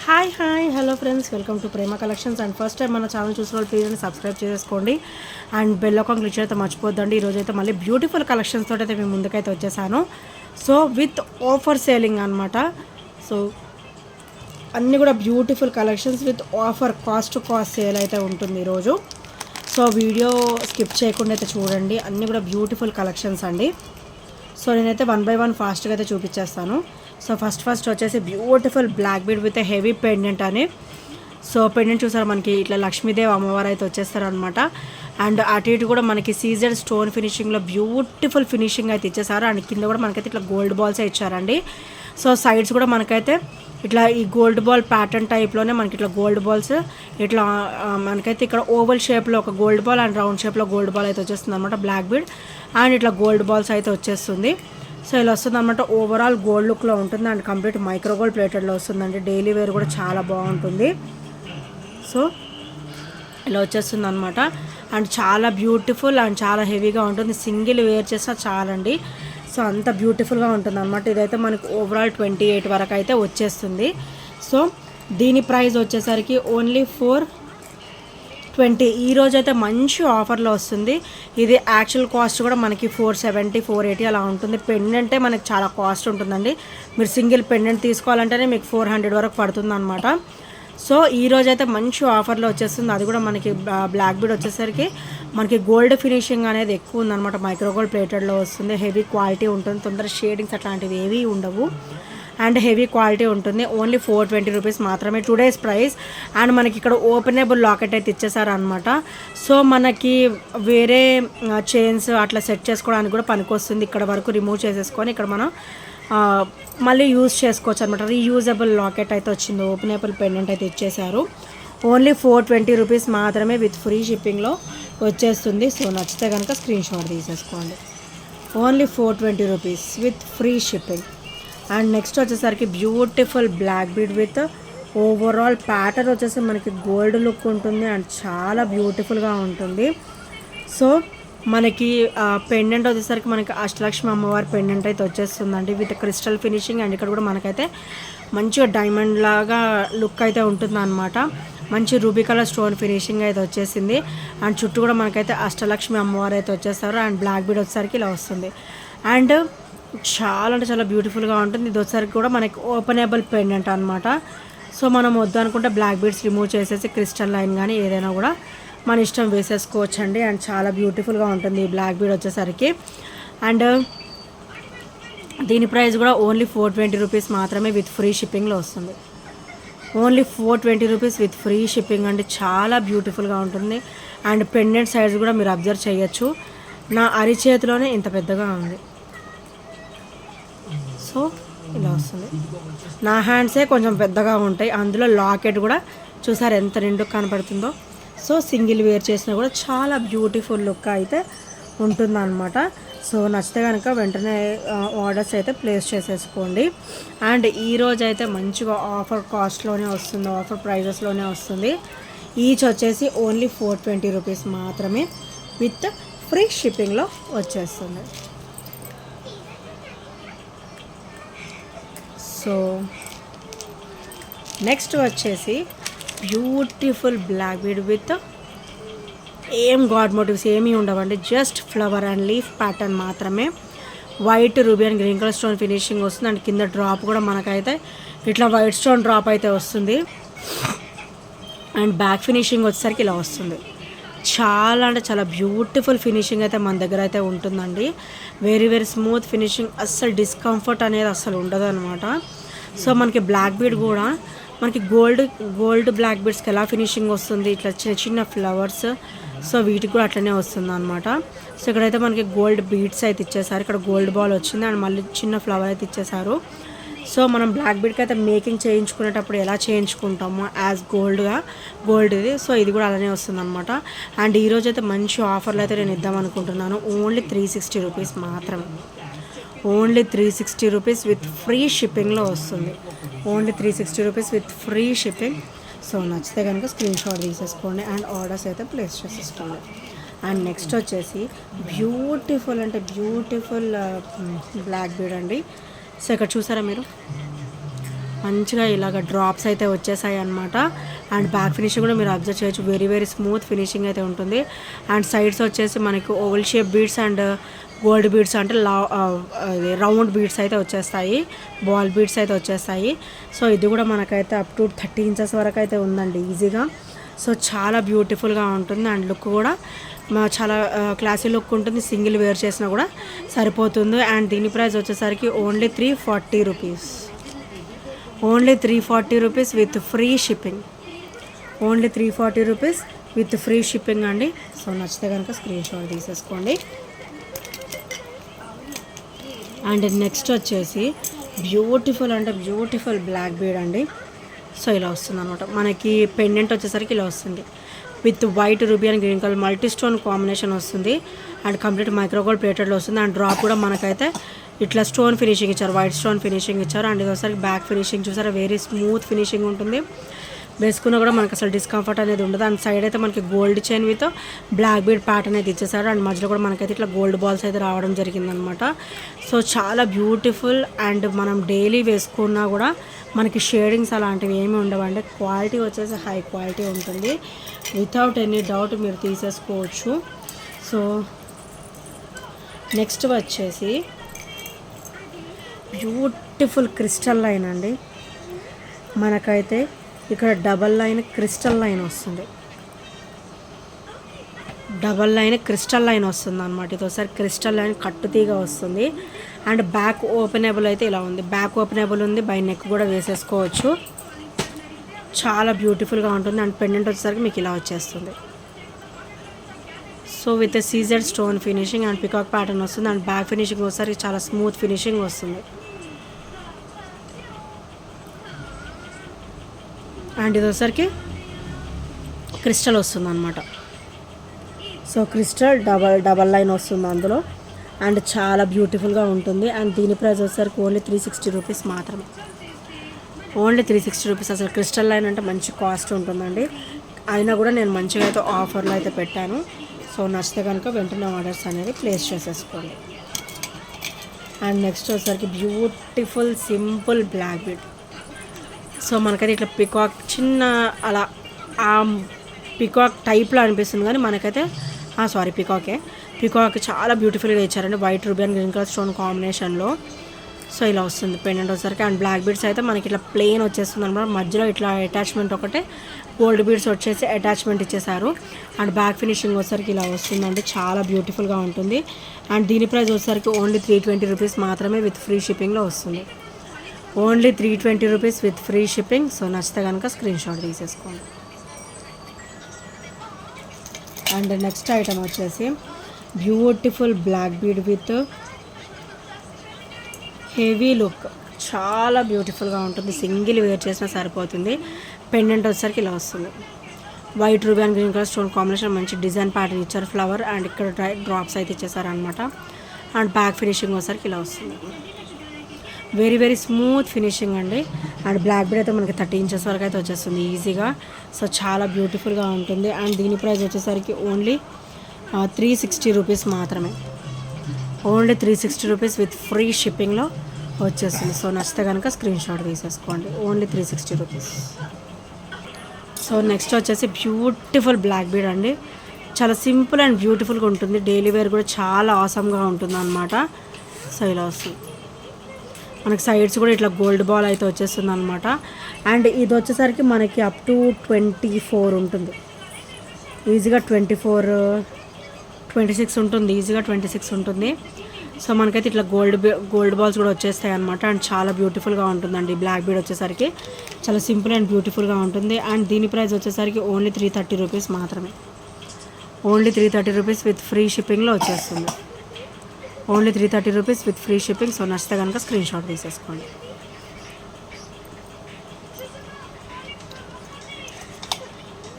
Hi hello friends, welcome to Prema collections. And first time మన channel చూసిన వాళ్ళు please subscribe చేసుకోండి and bell icon click అయితే మర్చిపోద్దండి. ఈరోజు అయితే మళ్ళీ బ్యూటిఫుల్ కలెక్షన్స్ తోటి అయితే మేము ముందుకైతే వచ్చేసాను. సో విత్ ఆఫర్ సేలింగ్ అనమాట. సో అన్నీ కూడా beautiful collections with offer, cost sale అయితే ఉంటుంది ఈరోజు. సో వీడియో స్కిప్ చేయకుండా అయితే చూడండి. అన్నీ కూడా బ్యూటిఫుల్ కలెక్షన్స్ అండి. సో నేనైతే 1 by 1 ఫాస్ట్గా అయితే చూపించేస్తాను. సో ఫస్ట్ వచ్చేసి beautiful black bead with heavy pendant అని. సో పెండెంట్ చూసారు, మనకి ఇట్లా లక్ష్మీదేవి అమ్మవారు అయితే వచ్చేస్తారు అనమాట. అండ్ అటు ఇటు కూడా మనకి సీజెడ్ స్టోన్ ఫినిషింగ్లో బ్యూటిఫుల్ ఫినిషింగ్ అయితే ఇచ్చేసారు. అండ్ కింద కూడా మనకైతే ఇట్లా గోల్డ్ బాల్సే ఇచ్చారండి. సో సైడ్స్ కూడా మనకైతే ఇట్లా ఈ గోల్డ్ బాల్ ప్యాటర్న్ టైప్లోనే మనకి ఇట్లా గోల్డ్ బాల్స్ ఇట్లా మనకైతే ఇక్కడ ఓవల్ షేప్లో ఒక గోల్డ్ బాల్ అండ్ రౌండ్ షేప్లో గోల్డ్ బాల్ అయితే వచ్చేస్తుంది అనమాట, బ్లాక్ బీడ్. అండ్ ఇట్లా గోల్డ్ బాల్స్ అయితే వచ్చేస్తుంది. సో ఇలా వస్తుంది అనమాట. ఓవరాల్ గోల్డ్ లుక్లో ఉంటుంది అండ్ కంప్లీట్ మైక్రో గోల్డ్ ప్లేటెడ్లో వస్తుందండి. డైలీ వేర్ కూడా చాలా బాగుంటుంది. సో ఇలా వచ్చేస్తుంది అనమాట. అండ్ చాలా బ్యూటిఫుల్ అండ్ చాలా హెవీగా ఉంటుంది. సింగిల్ వేర్ చేసినా చాలండి. సో అంత బ్యూటిఫుల్గా ఉంటుంది అనమాట. ఇదైతే మనకు ఓవరాల్ 28 వరకు అయితే వచ్చేస్తుంది. సో దీని ప్రైస్ వచ్చేసరికి ఓన్లీ 420. ఈరోజు అయితే మంచి ఆఫర్లో వస్తుంది. ఇది యాక్చువల్ కాస్ట్ కూడా మనకి 470 480 అలా ఉంటుంది. పెండెంటే మనకి చాలా కాస్ట్ ఉంటుందండి. మీరు సింగిల్ పెండెంట్ తీసుకోవాలంటేనే మీకు 400 వరకు పడుతుంది అనమాట. సో ఈరోజు అయితే మంచి ఆఫర్లో వచ్చేస్తుంది. అది కూడా మనకి బ్లాక్ బీడ్ వచ్చేసరికి మనకి గోల్డ్ ఫినిషింగ్ అనేది ఎక్కువ ఉందన్నమాట. మైక్రో గోల్డ్ ప్లేటెడ్లో వస్తుంది. హెవీ క్వాలిటీ ఉంటుంది. తొందర షేడింగ్స్ అట్లాంటివి ఏవి ఉండవు అండ్ హెవీ క్వాలిటీ ఉంటుంది. ఓన్లీ 420 రూపీస్ మాత్రమే టుడేస్ ప్రైస్. అండ్ మనకి ఇక్కడ ఓపెనబుల్ లాకెట్ అయితే ఇచ్చేసారు అనమాట. సో మనకి వేరే చైన్స్ అట్లా సెట్ చేసుకోవడానికి కూడా పనికొస్తుంది. ఇక్కడ వరకు రిమూవ్ చేసేసుకొని ఇక్కడ మనం మళ్ళీ యూజ్ చేసుకోవచ్చు అనమాట. రీయూజబుల్ లాకెట్ అయితే వచ్చింది. ఓపెనబుల్ పెండెంట్ అయితే ఇచ్చేసారు. ఓన్లీ 420 రూపీస్ మాత్రమే విత్ ఫ్రీ షిప్పింగ్లో వచ్చేస్తుంది. సో నచ్చితే కనుక స్క్రీన్ షాట్ తీసేసుకోండి. Only 420 rupees with free shipping. And next వచ్చేసరికి beautiful black bead with overall pattern వచ్చేసి మనకి గోల్డ్ లుక్ ఉంటుంది అండ్ చాలా బ్యూటిఫుల్గా ఉంటుంది. సో మనకి పెండెంట్ వచ్చేసరికి మనకి అష్టలక్ష్మి అమ్మవారి పెండెంట్ అయితే వచ్చేస్తుందండి విత్ క్రిస్టల్ ఫినిషింగ్. అండ్ ఇక్కడ కూడా మనకైతే మంచిగా డైమండ్ లాగా లుక్ అయితే ఉంటుంది అనమాట. మంచి రూబీ కలర్ స్టోన్ ఫినిషింగ్ అయితే వచ్చేసింది. అండ్ చుట్టూ కూడా మనకైతే అష్టలక్ష్మి అమ్మవారు అయితే వచ్చేస్తారు. అండ్ బ్లాక్ బీడ్ వచ్చేసరికి ఇలా వస్తుంది. అండ్ చాలా అంటే చాలా బ్యూటిఫుల్గా ఉంటుంది. ఇది వచ్చేసరికి కూడా మనకి ఓపెనబుల్ పెండెంట్ అనమాట. సో మనం వద్దు అనుకుంటే బ్లాక్ బీడ్స్ రిమూవ్ చేసేసి క్రిస్టల్ లైన్ కానీ ఏదైనా కూడా మన ఇష్టం వేసేసుకోవచ్చు అండి. అండ్ చాలా బ్యూటిఫుల్గా ఉంటుంది ఈ బ్లాక్ బీడ్ వచ్చేసరికి. అండ్ దీని ప్రైస్ కూడా ఓన్లీ 420 రూపీస్ మాత్రమే విత్ ఫ్రీ షిప్పింగ్లో వస్తుంది. Only 420 rupees with free shipping అండి. చాలా బ్యూటిఫుల్గా ఉంటుంది. అండ్ పెండెంట్ సైజ్ కూడా మీరు అబ్జర్వ్ చేయొచ్చు. నా అరిచేతిలోనే ఇంత పెద్దగా ఉంది. సో ఇలా వస్తుంది. నా హ్యాండ్సే కొంచెం పెద్దగా ఉంటాయి. అందులో లాకెట్ కూడా చూసారు ఎంత నిండుగా కనపడుతుందో. సో సింగిల్ వేర్ చేసినా కూడా చాలా బ్యూటిఫుల్ లుక్ అయితే ఉంటుందన్నమాట. సో నచ్చితే కనుక వెంటనే ఆర్డర్స్ అయితే ప్లేస్ చేసేసుకోండి. అండ్ ఈరోజు అయితే మంచిగా ఆఫర్ కాస్ట్లోనే వస్తుంది, ఆఫర్ ప్రైజెస్లోనే వస్తుంది. ఈచ్ వచ్చేసి ఓన్లీ 420 రూపీస్ మాత్రమే విత్ ఫ్రీ షిప్పింగ్లో వచ్చేస్తుంది. సో నెక్స్ట్ వచ్చేసి beautiful black bead with god motifs ఏమీ ఉండవండి. Just flower and leaf pattern మాత్రమే. White ruby and green colour stone finishing వస్తుంది. అండ్ కింద డ్రాప్ కూడా మనకైతే ఇట్లా వైట్ స్టోన్ డ్రాప్ అయితే వస్తుంది. అండ్ బ్యాక్ ఫినిషింగ్ వచ్చేసరికి ఇలా వస్తుంది. చాలా అంటే చాలా బ్యూటిఫుల్ ఫినిషింగ్ అయితే మన దగ్గర అయితే ఉంటుందండి. Very very smooth finishing. అస్సలు డిస్కంఫర్ట్ అనేది అస్సలు ఉండదు అనమాట. సో మనకి బ్లాక్ బీడ్ కూడా మనకి గోల్డ్ బ్లాక్ బీడ్స్కి ఎలా ఫినిషింగ్ వస్తుంది, ఇట్లా చిన్న చిన్న ఫ్లవర్స్. సో వీటికి కూడా అట్లనే వస్తుంది అనమాట. సో ఇక్కడైతే మనకి గోల్డ్ బీడ్స్ అయితే ఇచ్చేసారు. ఇక్కడ గోల్డ్ బాల్ వచ్చింది అండ్ మళ్ళీ చిన్న ఫ్లవర్ అయితే ఇచ్చేసారు. సో మనం బ్లాక్ బీడ్కి అయితే మేకింగ్ చేయించుకునేటప్పుడు ఎలా చేయించుకుంటామో యాజ్ గోల్డ్ ఇది. సో ఇది కూడా అలానే వస్తుంది అనమాట. అండ్ ఈరోజు అయితే మంచి ఆఫర్లు అయితే నేను ఇద్దాం అనుకుంటున్నాను. ఓన్లీ 360 రూపీస్ మాత్రమే. ఓన్లీ 360 రూపీస్ విత్ ఫ్రీ షిప్పింగ్లో వస్తుంది. Only 360 rupees with free shipping. So నచ్చితే కనుక స్క్రీన్ షాట్ తీసేసుకోండి అండ్ ఆర్డర్స్ అయితే ప్లేస్ చేసేసుకోండి. అండ్ నెక్స్ట్ వచ్చేసి బ్యూటిఫుల్ అంటే బ్యూటిఫుల్ బ్లాక్ బీడ్ అండి. సో ఇక్కడ చూసారా మీరు, మంచిగా ఇలాగ డ్రాప్స్ అయితే వచ్చేసాయి అనమాట. అండ్ బ్యాక్ ఫినిషింగ్ కూడా మీరు అబ్జర్వ్ చేయొచ్చు, వెరీ వెరీ స్మూత్ ఫినిషింగ్ అయితే ఉంటుంది. అండ్ సైడ్స్ వచ్చేసి మనకి oval shape beads and gold beads అంటే రౌండ్ బీడ్స్ అయితే వచ్చేస్తాయి, బాల్ బీడ్స్ అయితే వచ్చేస్తాయి. సో ఇది కూడా మనకైతే అప్ టు 30 ఇంచెస్ వరకు అయితే ఉందండి ఈజీగా. సో చాలా బ్యూటిఫుల్గా ఉంటుంది అండ్ లుక్ కూడా చాలా క్లాసీ లుక్ ఉంటుంది. సింగిల్ వేర్ చేసినా కూడా సరిపోతుంది. అండ్ దీని ప్రైస్ వచ్చేసరికి only 340 rupees. Only 340 rupees with free shipping. Only 340 rupees with free shipping అండి. సో నచ్చితే కనుక స్క్రీన్ షాట్ తీసేసుకోండి. అండ్ నెక్స్ట్ వచ్చేసి బ్యూటిఫుల్ అంటే బ్యూటిఫుల్ బ్లాక్ బీడ్ అండి. సో ఇలా వస్తుంది అనమాట. మనకి పెండెంట్ వచ్చేసరికి ఇలా వస్తుంది with white ruby and green colour multi stone combination వస్తుంది. అండ్ కంప్లీట్ మైక్రోగోల్డ్ ప్లేటెడ్లో వస్తుంది. అండ్ డ్రాప్ కూడా మనకైతే ఇట్లా స్టోన్ ఫినిషింగ్ ఇచ్చారు, వైట్ స్టోన్ ఫినిషింగ్ ఇచ్చారు. అండ్ ఇది ఒకసారి బ్యాక్ ఫినిషింగ్ చూసారా, వెరీ స్మూత్ ఫినిషింగ్ ఉంటుంది. వేసుకున్నా కూడా మనకు అసలు డిస్కంఫర్ట్ అనేది ఉండదు. అండ్ సైడ్ అయితే మనకి gold chain with black bead pattern అయితే ఇచ్చేసారు. అండ్ మధ్యలో కూడా మనకైతే ఇట్లా గోల్డ్ బాల్స్ అయితే రావడం జరిగిందనమాట. సో చాలా బ్యూటిఫుల్. అండ్ మనం డైలీ వేసుకున్నా కూడా మనకి షేడింగ్స్ అలాంటివి ఏమీ ఉండవండి. క్వాలిటీ వచ్చేసి హై క్వాలిటీ ఉంటుంది, వితౌట్ ఎనీ డౌట్ మీరు తీసేసుకోవచ్చు. సో నెక్స్ట్ వచ్చేసి బ్యూటిఫుల్ క్రిస్టల్ లైన్ అండి. మనకైతే ఇక్కడ డబల్ లైన్ క్రిస్టల్ లైన్ వస్తుంది, డబల్ లైన్ క్రిస్టల్ లైన్ వస్తుంది అనమాట. ఇది ఒకసారి క్రిస్టల్ లైన్ కట్టుతీగ వస్తుంది. అండ్ బ్యాక్ ఓపెనబుల్ అయితే ఇలా ఉంది, బ్యాక్ ఓపెనబుల్ ఉంది, బై నెక్ కూడా వేసేసుకోవచ్చు. చాలా బ్యూటిఫుల్గా ఉంటుంది. అండ్ పెండెంట్ వచ్చేసరికి మీకు ఇలా వచ్చేస్తుంది. So with CZ stone finishing and peacock pattern వస్తుంది. అండ్ బ్యాక్ ఫినిషింగ్ వచ్చేసరికి చాలా స్మూత్ ఫినిషింగ్ వస్తుంది. అండ్ ఇది వచ్చేసరికి క్రిస్టల్ వస్తుంది అనమాట. సో క్రిస్టల్ డబల్ లైన్ వస్తుంది అందులో. అండ్ చాలా బ్యూటిఫుల్గా ఉంటుంది. అండ్ దీని ప్రైస్ వచ్చేసరికి ఓన్లీ 360 రూపీస్ మాత్రమే. Only 360 rupees. అసలు క్రిస్టల్ లైన్ అంటే మంచి కాస్ట్ ఉంటుందండి. అయినా కూడా నేను మంచిగా అయితే ఆఫర్లో అయితే పెట్టాను. సో నచ్చితే కనుక వెంటనే ఆర్డర్స్ అనేది ప్లేస్ చేసేసుకోండి. అండ్ నెక్స్ట్ వచ్చేసరికి beautiful simple black bead. So మనకైతే ఇట్లా పికాక్ చిన్న అలా ఆ పికాక్ టైప్లో అనిపిస్తుంది, కానీ మనకైతే పికాక్ చాలా బ్యూటిఫుల్గా ఇచ్చారండి, white ruby and green colour stone కాంబినేషన్లో. సో ఇలా వస్తుంది పెండెంట్ వచ్చేసరికి. అండ్ బ్లాక్ బీడ్స్ అయితే మనకి ఇట్లా ప్లెయిన్ వచ్చేస్తుంది అనమాట. మధ్యలో ఇట్లా అటాచ్మెంట్ ఒకటే గోల్డ్ బీడ్స్ వచ్చేసి అటాచ్మెంట్ ఇచ్చేసారు. అండ్ బ్యాక్ ఫినిషింగ్ వచ్చేసరికి ఇలా వస్తుందండి, చాలా బ్యూటిఫుల్గా ఉంటుంది. అండ్ దీని ప్రైస్ వచ్చేసరికి ఓన్లీ 320 రూపీస్ మాత్రమే విత్ ఫ్రీ షిప్పింగ్లో వస్తుంది. Only 320 rupees with free shipping. So నచ్చితే కనుక స్క్రీన్ షాట్ తీసేసుకోండి. అండ్ నెక్స్ట్ ఐటమ్ వచ్చేసి beautiful black bead with heavy look, చాలా బ్యూటిఫుల్గా ఉంటుంది. సింగిల్ వేర్ చేసినా సరిపోతుంది. పెండెంట్ వచ్చేసరికి ఇలా వస్తుంది, white ruby and green colour stone combination, మంచి డిజైన్ ప్యాటర్న్ ఇచ్చారు, ఫ్లవర్ అండ్ ఇక్కడ డ్రాప్స్ అయితే ఇచ్చేసారు అనమాట. అండ్ బ్యాక్ ఫినిషింగ్ వచ్చేసరికి ఇలా వస్తుంది, వెరీ వెరీ స్మూత్ ఫినిషింగ్ అండి. అండ్ బ్లాక్ బీడ్ అయితే మనకి 30 ఇంచెస్ వరకు అయితే వచ్చేస్తుంది ఈజీగా. సో చాలా బ్యూటిఫుల్గా ఉంటుంది. అండ్ దీని ప్రైస్ వచ్చేసరికి ఓన్లీ 360 రూపీస్ మాత్రమే. ఓన్లీ 360 రూపీస్ విత్ ఫ్రీ షిప్పింగ్లో వచ్చేస్తుంది. సో నచ్చితే కనుక స్క్రీన్ షాట్ తీసేసుకోండి. Only 360 rupees. సో నెక్స్ట్ వచ్చేసి బ్యూటిఫుల్ బ్లాక్ బీడ్ అండి. చాలా సింపుల్ అండ్ బ్యూటిఫుల్గా ఉంటుంది. డైలీ వేర్ కూడా చాలా ఆసమ్గా ఉంటుంది అనమాట. సో ఇలా వస్తుంది, మనకి సైడ్స్ కూడా ఇట్లా గోల్డ్ బాల్ అయితే వచ్చేస్తుంది అనమాట. అండ్ ఇది వచ్చేసరికి మనకి అప్ టు 24 ఉంటుంది ఈజీగా, 26 ఉంటుంది ఈజీగా, 26 ఉంటుంది. సో మనకైతే ఇట్లా గోల్డ్ బాల్స్ కూడా వచ్చేస్తాయి అనమాట. అండ్ చాలా బ్యూటిఫుల్గా ఉంటుందండి. బ్లాక్ బీడ్ వచ్చేసరికి చాలా సింపుల్ అండ్ బ్యూటిఫుల్గా ఉంటుంది. అండ్ దీని ప్రైస్ వచ్చేసరికి ఓన్లీ 330 రూపీస్ మాత్రమే. ఓన్లీ 330 రూపీస్ విత్ ఫ్రీ షిప్పింగ్లో వచ్చేస్తుంది. Only 330 rupees with free shipping. So నచ్చితే కనుక స్క్రీన్ షాట్ తీసేసుకోండి.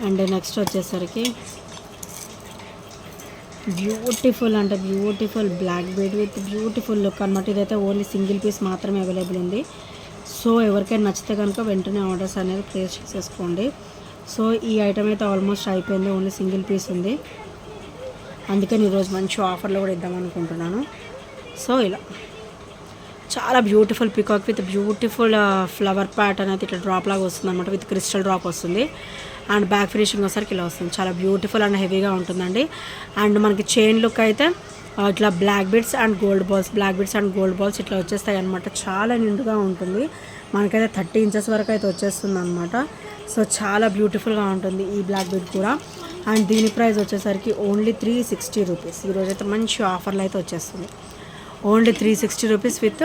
అండ్ నెక్స్ట్ వచ్చేసరికి బ్యూటిఫుల్ అంటే beautiful black bead with beautiful look అనమాట. ఇదైతే ఓన్లీ సింగిల్ పీస్ మాత్రమే అవైలబుల్ ఉంది. సో ఎవరికైనా నచ్చితే కనుక వెంటనే ఆర్డర్స్ అనేది ప్లేస్ చేసేసుకోండి. సో ఈ ఐటమ్ అయితే ఆల్మోస్ట్ అయిపోయింది, ఓన్లీ సింగిల్ పీస్ ఉంది. అందుకని ఈరోజు మంచి ఆఫర్లో కూడా ఇద్దాం అనుకుంటున్నాను. సో ఇలా చాలా beautiful peacock with beautiful flower pattern అయితే ఇట్లా డ్రాప్ లాగా వస్తుంది అనమాట, విత్ క్రిస్టల్ డ్రాప్ వస్తుంది. అండ్ బ్యాక్ ఫినిషింగ్ వచ్చేసరికి ఇలా వస్తుంది. చాలా బ్యూటిఫుల్ అండ్ హెవీగా ఉంటుందండి. అండ్ మనకి చైన్ లుక్ అయితే ఇట్లా black beads and gold balls, black beads and gold balls ఇట్లా వచ్చేస్తాయి అనమాట. చాలా నిండుగా ఉంటుంది. మనకైతే 30 ఇంచెస్ వరకు అయితే వచ్చేస్తుంది అనమాట. సో చాలా బ్యూటిఫుల్గా ఉంటుంది ఈ బ్లాక్ బిడ్ కూడా. అండ్ దీని ప్రైస్ వచ్చేసరికి ఓన్లీ 360 రూపీస్. ఈరోజు అయితే మంచి ఆఫర్లు అయితే వచ్చేస్తుంది. Only 360 rupees with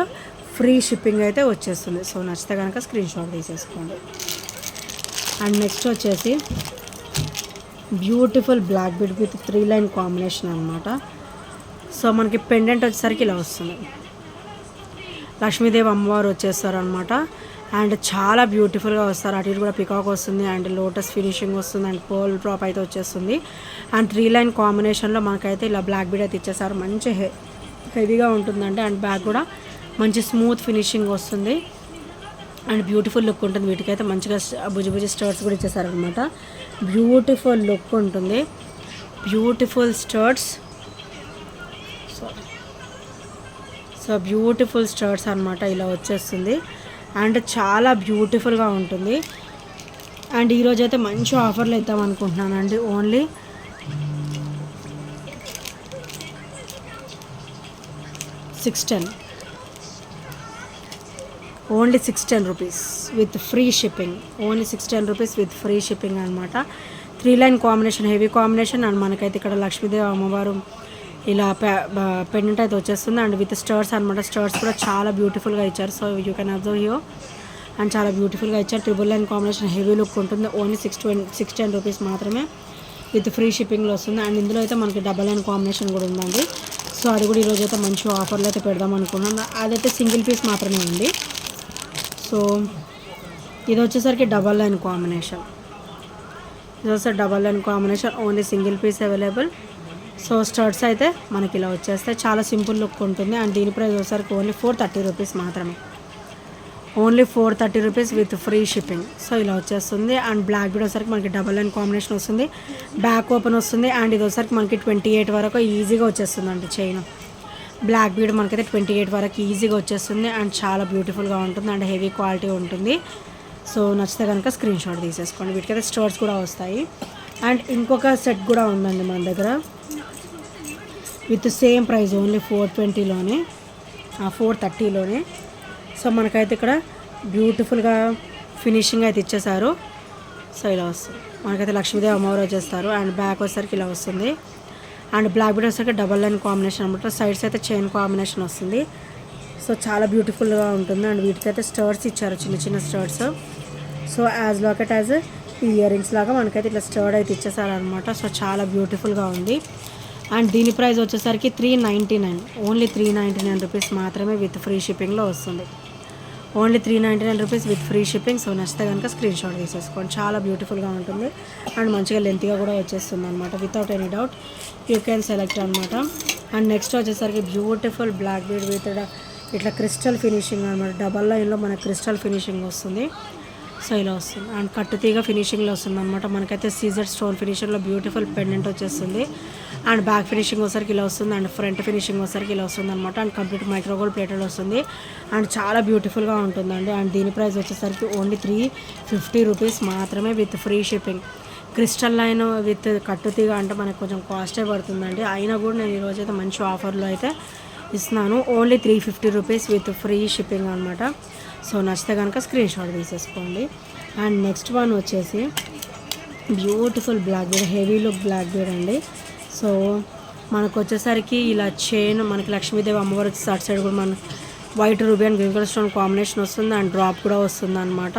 free shipping అయితే వచ్చేస్తుంది. సో నచ్చితే కనుక స్క్రీన్ షాట్ తీసేసుకోండి. అండ్ నెక్స్ట్ వచ్చేసి beautiful black bead with 3 line combination అనమాట. సో మనకి పెండెంట్ వచ్చేసరికి ఇలా వస్తుంది. లక్ష్మీదేవి అమ్మవారు వచ్చేస్తారు అనమాట. అండ్ చాలా బ్యూటిఫుల్గా వస్తారు. అటు ఇటు కూడా పికాక్ వస్తుంది అండ్ లోటస్ ఫినిషింగ్ వస్తుంది అండ్ పర్ల్ డ్రాప్ అయితే వచ్చేస్తుంది. అండ్ 3 లైన్ కాంబినేషన్లో మనకైతే ఇలా బ్లాక్ బిడ్ అయితే ఇచ్చేసారు. మంచి హెవీగా ఉంటుందండి. అండ్ బ్యాక్ కూడా మంచి స్మూత్ ఫినిషింగ్ వస్తుంది అండ్ బ్యూటిఫుల్ లుక్ ఉంటుంది. వీటికైతే మంచిగా బుజ్జి స్టర్ట్స్ కూడా ఇచ్చేసారనమాట. బ్యూటిఫుల్ లుక్ ఉంటుంది. బ్యూటిఫుల్ స్టర్ట్స్, సో బ్యూటిఫుల్ స్టర్ట్స్ అనమాట ఇలా వచ్చేస్తుంది. అండ్ చాలా బ్యూటిఫుల్గా ఉంటుంది. అండ్ ఈరోజు అయితే మంచి ఆఫర్లు ఇద్దాం అనుకుంటున్నానండి. Only 610, only 610 rupees with free shipping. Only 610 rupees with free shipping అనమాట. 3 line combination, heavy combination. And మనకైతే ఇక్కడ లక్ష్మీదేవి అమ్మవారు ఇలా పెండెంట్ అయితే వచ్చేస్తుంది అండ్ విత్ స్టర్ట్స్ అనమాట. స్టర్ట్స్ కూడా చాలా బ్యూటిఫుల్గా ఇచ్చారు. So you can observe here. And చాలా బ్యూటిఫుల్గా ఇచ్చారు. 3 లైన్ కాంబినేషన్, హెవీ లుక్ ఉంటుంది. ఓన్లీ 610 రూపీస్ మాత్రమే విత్ ఫ్రీ షిప్పింగ్లో వస్తుంది. అండ్ ఇందులో అయితే మనకి 2 లైన్ కాంబినేషన్ కూడా ఉందండి. సో అది కూడా ఈరోజు అయితే మంచి ఆఫర్లో అయితే పెడదాం అనుకున్నాను. అదైతే సింగిల్ పీస్ మాత్రమే ఉంది. సో ఇది వచ్చేసరికి 2 లైన్ కాంబినేషన్. ఇది వస్తే 2 line combination, only single piece available. So studs అయితే మనకి ఇలా వచ్చేస్తాయి. చాలా సింపుల్ లుక్ ఉంటుంది. అండ్ దీని ప్రైస్ వచ్చేసరికి ఓన్లీ 430 రూపీస్ మాత్రమే. Only 430 rupees with free shipping. So ఇలా వచ్చేస్తుంది. అండ్ బ్లాక్ బీడ్ వచ్చేసరికి మనకి 2 లైన్ కాంబినేషన్ వస్తుంది. బ్యాక్ ఓపెన్ వస్తుంది. అండ్ ఇది వచ్చేసరికి మనకి 28 వరకు ఈజీగా వచ్చేస్తుందండి చైన్. బ్లాక్ బీడ్ మనకైతే 28 వరకు ఈజీగా వచ్చేస్తుంది. అండ్ చాలా బ్యూటిఫుల్గా ఉంటుంది అండ్ హెవీ క్వాలిటీ ఉంటుంది. సో నచ్చితే కనుక స్క్రీన్ షాట్ తీసేసుకోండి. వీటికైతే స్టర్ట్స్ కూడా వస్తాయి. అండ్ ఇంకొక సెట్ కూడా ఉందండి మన దగ్గర విత్ సేమ్ ప్రైస్, ఓన్లీ 420లోనే, 430లోనే. సో మనకైతే ఇక్కడ బ్యూటిఫుల్గా ఫినిషింగ్ అయితే ఇచ్చేసారు. సో ఇలా వస్తుంది. మనకైతే లక్ష్మీదేవి అమ్మవారు వచ్చేస్తారు. అండ్ బ్యాక్ వచ్చేసరికి ఇలా వస్తుంది. అండ్ బ్లాక్ బీడ్ వచ్చేసరికి 2 లైన్ కాంబినేషన్ అనమాట. సైడ్స్ అయితే చైన్ కాంబినేషన్ వస్తుంది. సో చాలా బ్యూటిఫుల్గా ఉంటుంది. అండ్ వీటికైతే స్టర్ట్స్ ఇచ్చారు, చిన్న చిన్న studs. So as locket as earrings లాగా మనకైతే ఇట్లా స్టర్డ్ అయితే ఇచ్చేసారు అనమాట. సో చాలా బ్యూటిఫుల్గా ఉంది. అండ్ దీని ప్రైస్ వచ్చేసరికి 399, ఓన్లీ 399 రూపీస్ మాత్రమే విత్ ఫ్రీ షిప్పింగ్లో వస్తుంది. Only 399 rupees with free shipping. So నచ్చితే కనుక స్క్రీన్ షాట్ తీసేసుకోండి. చాలా బ్యూటిఫుల్గా ఉంటుంది అండ్ మంచిగా లెంత్గా కూడా వచ్చేస్తుంది అనమాట. Without any doubt you can select అనమాట. అండ్ నెక్స్ట్ వచ్చేసరికి బ్యూటిఫుల్ బ్లాక్ బీడ్ విత్ ఇట్లా క్రిస్టల్ ఫినిషింగ్ అనమాట. 2 లైన్లో మనకు క్రిస్టల్ ఫినిషింగ్ వస్తుంది. సో ఇలా వస్తుంది. అండ్ కట్టుతీగ ఫినిషింగ్లో వస్తుంది అనమాట. మనకైతే సీజర్ స్టోన్ ఫినిషింగ్లో బ్యూటిఫుల్ పెండెంట్ వచ్చేస్తుంది. అండ్ బ్యాక్ ఫినిషింగ్ వచ్చేసరికి ఇలా వస్తుంది. అండ్ ఫ్రంట్ ఫినిషింగ్ వచ్చేసరికి ఇలా వస్తుంది అనమాట. అండ్ కంప్లీట్ మైక్రోగోల్డ్ ప్లేటెడ్ వస్తుంది. అండ్ చాలా బ్యూటిఫుల్గా ఉంటుందండి. అండ్ దీని ప్రైస్ వచ్చేసరికి ఓన్లీ 350 రూపీస్ మాత్రమే with free shipping. Crystal line with కట్టుతీగ అంటే మనకు కొంచెం కాస్టే పడుతుందండి. అయినా కూడా నేను ఈరోజైతే మంచి ఆఫర్లో అయితే ఇస్తున్నాను. Only 350 rupees with free shipping అనమాట. సో నచ్చితే కనుక స్క్రీన్ షాట్ తీసేసుకోండి. అండ్ నెక్స్ట్ వన్ వచ్చేసి beautiful black bead, heavy look black bead అండి. సో మనకు వచ్చేసరికి ఇలా చైన్ మనకి లక్ష్మీదేవి అమ్మవారు వచ్చేసి అటు సైడ్ కూడా మన white ruby and green colour stone combination వస్తుంది. అండ్ డ్రాప్ కూడా వస్తుంది అనమాట.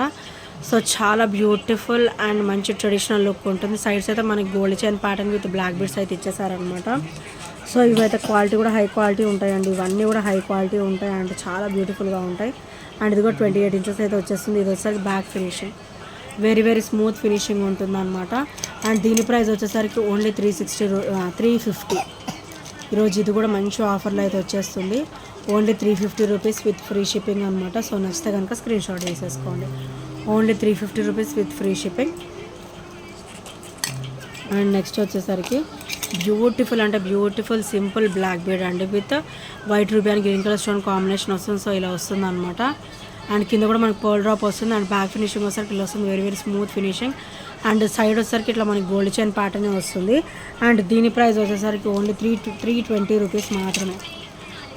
సో చాలా బ్యూటిఫుల్ అండ్ మంచి ట్రెడిషనల్ లుక్ ఉంటుంది. సైడ్స్ అయితే మనకి gold chain pattern with black beads అయితే ఇచ్చేసారనమాట. సో ఇవైతే క్వాలిటీ కూడా హై క్వాలిటీ ఉంటాయండి. ఇవన్నీ కూడా హై క్వాలిటీ ఉంటాయి అండ్ చాలా బ్యూటిఫుల్గా ఉంటాయి. అండ్ ఇది కూడా 28 ఇంచెస్ అయితే వచ్చేస్తుంది. ఇది వచ్చేసరికి back finishing, very very smooth finishing ఉంటుంది అనమాట. అండ్ దీని ప్రైస్ వచ్చేసరికి ఓన్లీ 350. ఈరోజు ఇది కూడా మంచి ఆఫర్లో అయితే వచ్చేస్తుంది. Only 350 rupees with free shipping అనమాట. సో నచ్చితే కనుక స్క్రీన్ షాట్ తీసేసుకోండి. Only 350 rupees with free shipping. And next వచ్చేసరికి బ్యూటిఫుల్ అంటే బ్యూటిఫుల్ సింపుల్ బ్లాక్ బీడ్ అండి with white ruby and green colour stone combination వస్తుంది. సో ఇలా వస్తుంది అనమాట. అండ్ కింద కూడా మనకి పర్ల్ డ్రాప్ వస్తుంది. అండ్ బ్యాక్ ఫినిషింగ్ వచ్చేసరికి ఇలా వస్తుంది, very very smooth finishing. And side వచ్చేసరికి ఇట్లా మనకి గోల్డ్ చైన్ ప్యాటర్న్ వస్తుంది. అండ్ దీని ప్రైస్ వచ్చేసరికి ఓన్లీ 320 రూపీస్ మాత్రమే.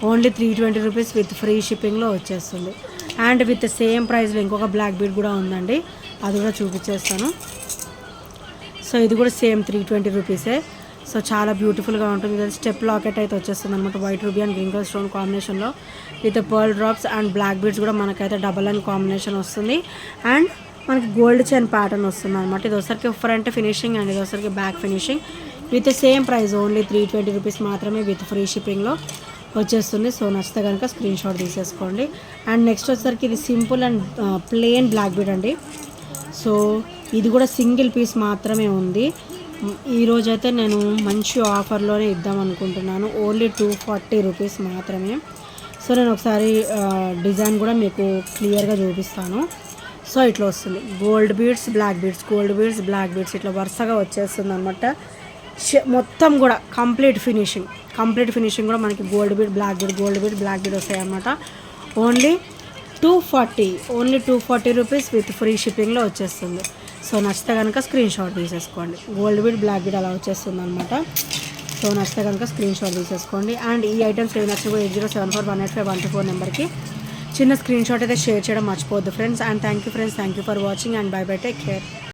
ఓన్లీ 320 రూపీస్ విత్ ఫ్రీ షిప్పింగ్లో వచ్చేస్తుంది. అండ్ విత్ సేమ్ ప్రైస్లో ఇంకొక బ్లాక్ బీడ్ కూడా ఉందండి, అది కూడా చూపించేస్తాను. సో ఇది కూడా సేమ్ 320 రూపీసే. సో చాలా బ్యూటిఫుల్గా ఉంటుంది. స్టెప్ లాకెట్ అయితే వచ్చేస్తుంది అనమాట, white ruby and green colour stone కాంబినేషన్లో with pearl drops and black beads కూడా మనకైతే డబల్ అండ్ కాంబినేషన్ వస్తుంది. అండ్ మనకి గోల్డ్ చైన్ ప్యాటర్న్ వస్తుంది అనమాట. ఇది ఒకసారికి ఫ్రంట్ ఫినిషింగ్ అండ్ ఇది ఒకసారికి back finishing with same price only 320 rupees మాత్రమే విత్ ఫ్రీ షిప్పింగ్లో వచ్చేస్తుంది. సో నచ్చితే కనుక స్క్రీన్ షాట్ తీసేసుకోండి. అండ్ నెక్స్ట్ వచ్చేసరికి ఇది simple and plain black bead అండి. సో ఇది కూడా సింగిల్ పీస్ మాత్రమే ఉంది. ఈరోజైతే నేను మంచి ఆఫర్లోనే ఇద్దాం అనుకుంటున్నాను, ఓన్లీ 240 రూపీస్ మాత్రమే. సో నేను ఒకసారి డిజైన్ కూడా మీకు క్లియర్గా చూపిస్తాను. సో ఇట్లా వస్తుంది, gold beads black beads, gold beads black beads ఇట్లా వరుసగా వచ్చేస్తుంది అనమాట. మొత్తం కూడా కంప్లీట్ ఫినిషింగ్ కూడా మనకి gold bead black bead, gold bead black bead వస్తాయి అన్నమాట. ఓన్లీ 240 రూపీస్ విత్ ఫ్రీ షిప్పింగ్లో వచ్చేస్తుంది. సో నచ్చితే కనుక స్క్రీన్ షాట్ తీసేసుకోండి. గోల్డ్ బీడ్ బ్లాక్ బీడ్ అలా వచ్చేస్తుంది అనమాట. సో నచ్చితే కనుక స్క్రీన్ షాట్ తీసేసుకోండి. అండ్ ఈ ఐటమ్స్ ఏవి నచ్చినా కూడా 8074185124 నెంబర్కి చిన్న స్క్రీన్ షాట్ అయితే షేర్ చేయడం మర్చిపోవద్దు friends. And thank you friends, thank you for watching and by by, take care.